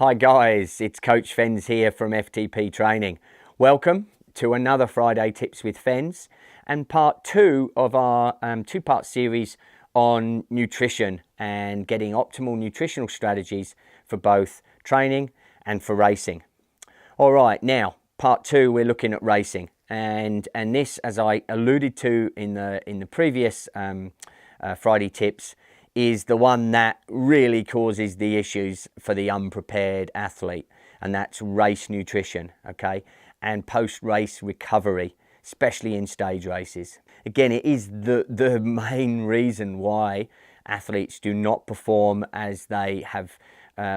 Hi guys, it's Coach Fens here from FTP Training. Welcome to another Friday Tips with Fens and part 2 of our two-part series on nutrition and getting optimal nutritional strategies for both training and for racing. All right, now part 2 we're looking at racing and this, as I alluded to in the previous Friday tips, is the one that really causes the issues for the unprepared athlete, and that's race nutrition, okay, and post-race recovery, especially in stage races. Again, it is the main reason why athletes do not perform as they have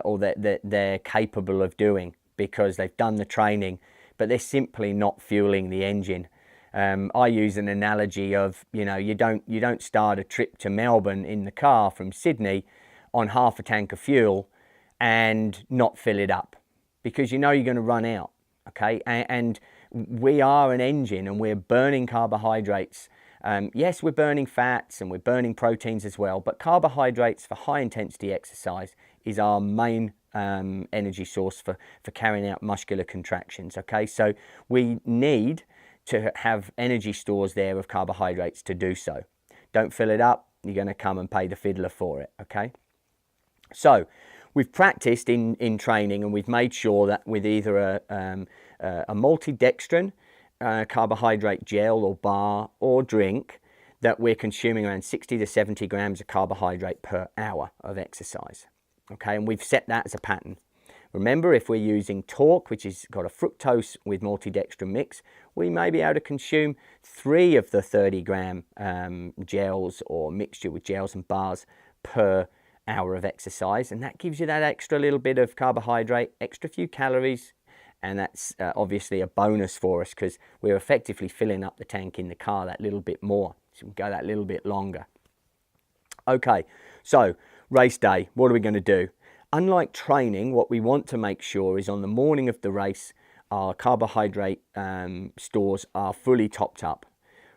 or that they're capable of doing, because they've done the training but they're simply not fueling the engine. I use an analogy of, you don't start a trip to Melbourne in the car from Sydney on half a tank of fuel and not fill it up, because you're going to run out, okay? And we are an engine and we're burning carbohydrates. Yes, we're burning fats and we're burning proteins as well, but carbohydrates for high intensity exercise is our main energy source for carrying out muscular contractions, okay? So we need to have energy stores there of carbohydrates to do so. Don't fill it up, you're going to come and pay the fiddler for it, okay? So we've practiced in training and we've made sure that with either a multidextrin carbohydrate gel or bar or drink, that we're consuming around 60 to 70 grams of carbohydrate per hour of exercise, okay? And we've set that as a pattern. Remember, if we're using Talk, which has got a fructose with multidextrin mix, we may be able to consume 3 of the 30 gram gels or mixture with gels and bars per hour of exercise. And that gives you that extra little bit of carbohydrate, extra few calories. And that's obviously a bonus for us because we're effectively filling up the tank in the car that little bit more. So we can go that little bit longer. Okay, so race day, what are we going to do? Unlike training, what we want to make sure is on the morning of the race, our carbohydrate stores are fully topped up.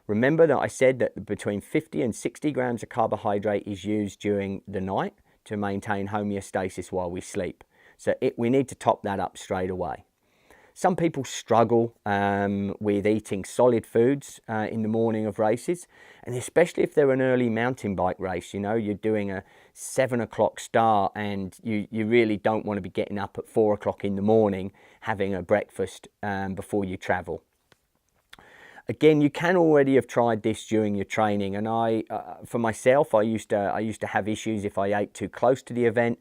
Remember that I said that between 50 and 60 grams of carbohydrate is used during the night to maintain homeostasis while we sleep. So we need to top that up straight away. Some people struggle with eating solid foods in the morning of races, and especially if they're an early mountain bike race, you're doing a 7 o'clock start and you really don't want to be getting up at 4 o'clock in the morning having a breakfast before you travel. Again, you can already have tried this during your training, and for myself, I used to have issues if I ate too close to the event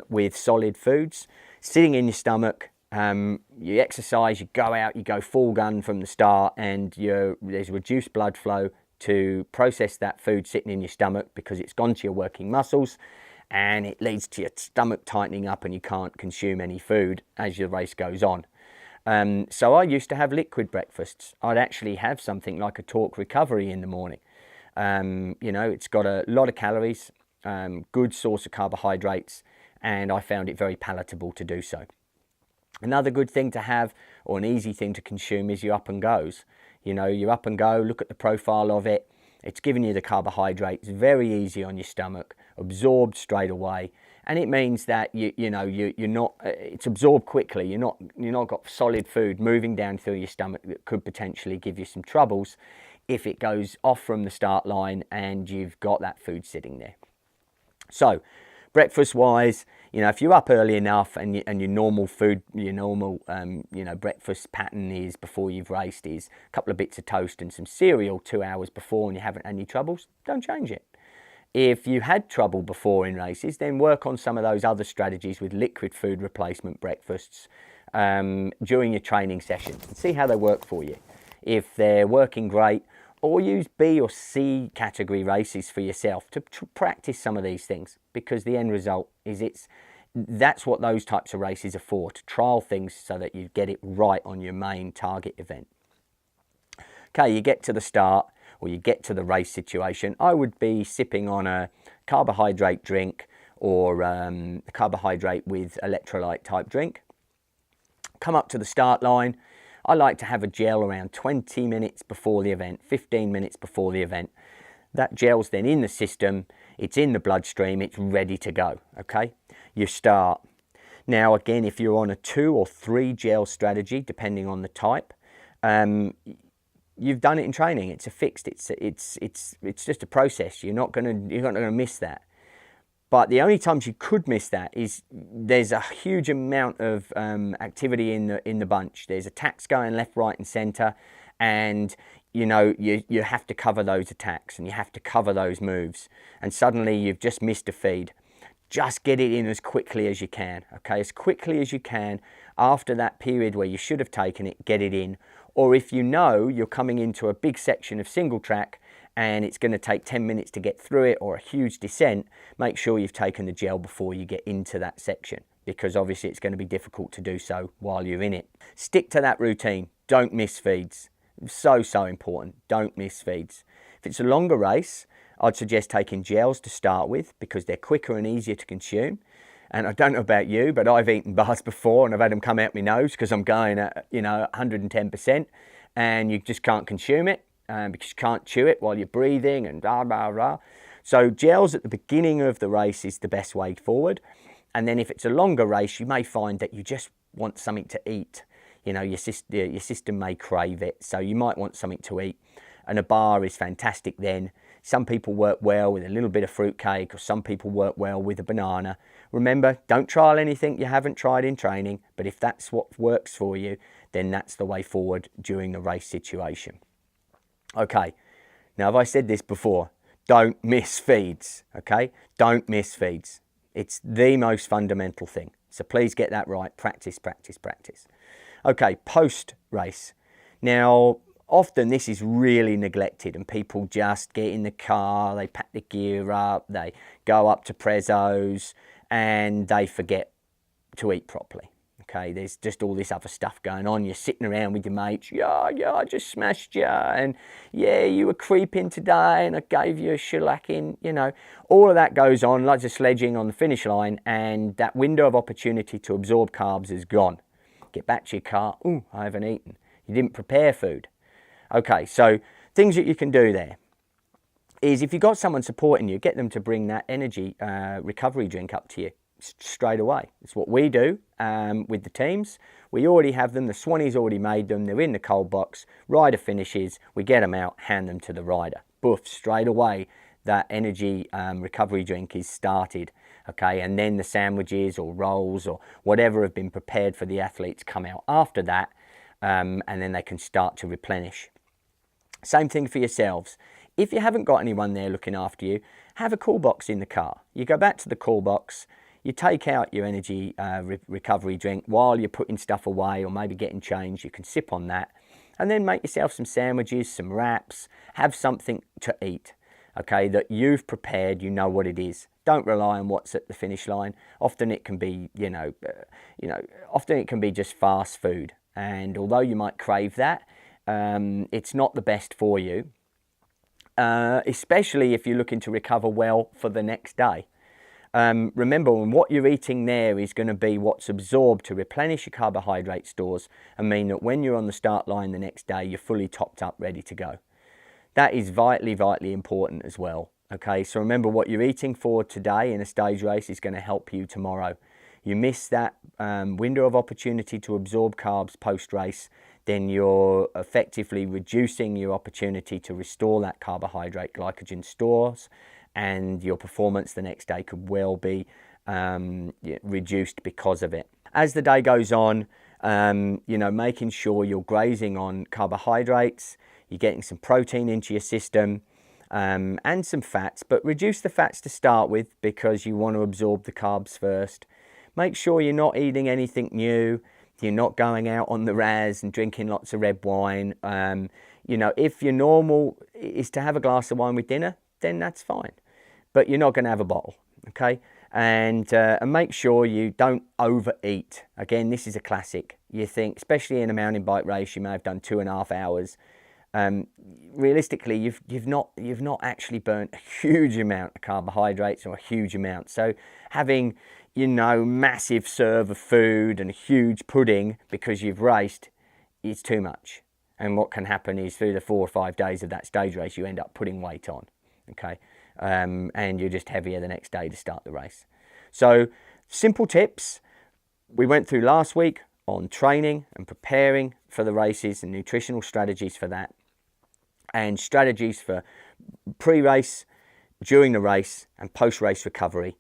with solid foods. Sitting in your stomach, you exercise, you go out, you go full gun from the start, and there's reduced blood flow to process that food sitting in your stomach because it's gone to your working muscles, and it leads to your stomach tightening up and you can't consume any food as your race goes on. So I used to have liquid breakfasts. I'd actually have something like a Talk Recovery in the morning. It's got a lot of calories, good source of carbohydrates, and I found it very palatable to do so. Another good thing to have, or an easy thing to consume, is your up and goes. Your up and go, look at the profile of it. It's giving you the carbohydrates, very easy on your stomach, absorbed straight away. And it means that you're not, it's absorbed quickly. You're not got solid food moving down through your stomach that could potentially give you some troubles if it goes off from the start line and you've got that food sitting there. So, breakfast wise, if you're up early enough and your normal food, your normal breakfast pattern is before you've raced is a couple of bits of toast and some cereal 2 hours before and you haven't had any troubles, don't change it. If you had trouble before in races, then work on some of those other strategies with liquid food replacement breakfasts during your training sessions and see how they work for you. If they're working great, or use B or C category races for yourself to practice some of these things, because the end result is that's what those types of races are for, to trial things so that you get it right on your main target event. Okay, you get to the start or you get to the race situation. I would be sipping on a carbohydrate drink or a carbohydrate with electrolyte type drink. Come up to the start line. I like to have a gel around 20 minutes before the event, 15 minutes before the event. That gel's then in the system, it's in the bloodstream, it's ready to go, okay? You start. Now, again, if you're on a 2 or 3 gel strategy, depending on the type, you've done it in training. It's a fixed. It's just a process. You're not gonna miss that. But the only times you could miss that is there's a huge amount of activity in the bunch. There's attacks going left, right, and centre, and you know you have to cover those attacks and you have to cover those moves. And suddenly you've just missed a feed. Just get it in as quickly as you can. Okay, as quickly as you can after that period where you should have taken it. Get it in. Or if you know you're coming into a big section of single track and it's going to take 10 minutes to get through it, or a huge descent, make sure you've taken the gel before you get into that section, because obviously it's going to be difficult to do so while you're in it. Stick to that routine. Don't miss feeds. So important. Don't miss feeds. If it's a longer race, I'd suggest taking gels to start with, because they're quicker and easier to consume. And I don't know about you, but I've eaten bars before and I've had them come out my nose because I'm going at 110%, and you just can't consume it. Because you can't chew it while you're breathing and blah, blah, blah. So gels at the beginning of the race is the best way forward. And then if it's a longer race, you may find that you just want something to eat. You know, your system may crave it. So you might want something to eat. And a bar is fantastic then. Some people work well with a little bit of fruitcake, or some people work well with a banana. Remember, don't trial anything you haven't tried in training. But if that's what works for you, then that's the way forward during the race situation. Okay, now have I said this before? Don't miss feeds, okay? Don't miss feeds. It's the most fundamental thing. So please get that right. Practice, practice, practice. Okay, post-race. Now, often this is really neglected and people just get in the car, they pack the gear up, they go up to Prezzo's and they forget to eat properly. Okay, there's just all this other stuff going on. You're sitting around with your mates. Yeah, I just smashed you. And yeah, you were creeping today and I gave you a shellacking. You know, all of that goes on, lots of sledging on the finish line, and that window of opportunity to absorb carbs is gone. Get back to your car. Ooh, I haven't eaten. You didn't prepare food. Okay, so things that you can do there is, if you've got someone supporting you, get them to bring that energy recovery drink up to you straight away. It's what we do with the teams. We already have them. The Swanee's already made them. They're in the cold box. Rider finishes. We get them out, hand them to the rider. Boof, straight away that energy recovery drink is started. Okay, and then the sandwiches or rolls or whatever have been prepared for the athletes come out after that, and then they can start to replenish. Same thing for yourselves. If you haven't got anyone there looking after you, have a cool box in the car. You go back to the cool box, you take out your energy recovery drink while you're putting stuff away or maybe getting changed. You can sip on that, and then make yourself some sandwiches, some wraps, have something to eat, okay, that you've prepared, you know what it is. Don't rely on what's at the finish line. Often it can be, often it can be just fast food. And although you might crave that, it's not the best for you, especially if you're looking to recover well for the next day. Remember, what you're eating there is going to be what's absorbed to replenish your carbohydrate stores and mean that when you're on the start line the next day, you're fully topped up, ready to go. That is vitally important as well. Okay, so remember, what you're eating for today in a stage race is going to help you tomorrow. You miss that window of opportunity to absorb carbs post-race, then you're effectively reducing your opportunity to restore that carbohydrate glycogen stores, and your performance the next day could well be reduced because of it. As the day goes on, making sure you're grazing on carbohydrates, you're getting some protein into your system, and some fats, but reduce the fats to start with because you want to absorb the carbs first. Make sure you're not eating anything new. You're not going out on the Raz and drinking lots of red wine. If your normal is to have a glass of wine with dinner, then that's fine. But you're not going to have a bottle, okay? And make sure you don't overeat. Again, this is a classic. You think, especially in a mountain bike race, you may have done 2.5 hours. Realistically, you've not actually burnt a huge amount of carbohydrates or a huge amount. So having, massive serve of food and a huge pudding because you've raced is too much. And what can happen is through the 4 or 5 days of that stage race, you end up putting weight on, okay? And you're just heavier the next day to start the race. So simple tips, we went through last week on training and preparing for the races and nutritional strategies for that, and strategies for pre-race, during the race, and post-race recovery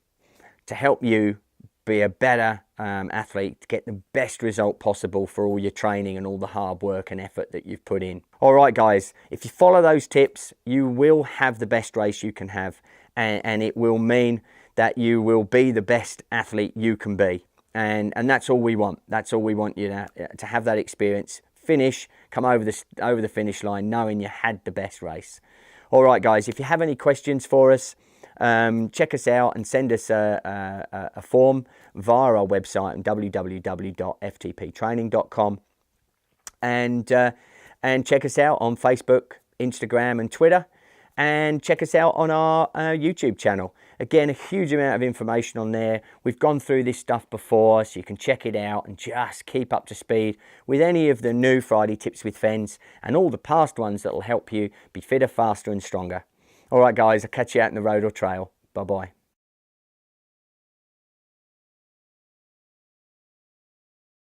to help you be a better athlete, to get the best result possible for all your training and all the hard work and effort that you've put in. All right, guys, if you follow those tips, you will have the best race you can have, and it will mean that you will be the best athlete you can be. And that's all we want. That's all we want you to have that experience, finish, come over the finish line knowing you had the best race. All right, guys, if you have any questions for us, check us out and send us a form via our website at www.ftptraining.com, and check us out on Facebook, Instagram and Twitter, and check us out on our YouTube channel. Again, a huge amount of information on there. We've gone through this stuff before, so you can check it out and just keep up to speed with any of the new Friday Tips with Fens and all the past ones that will help you be fitter, faster and stronger. All right, guys, I'll catch you out in the road or trail. Bye-bye.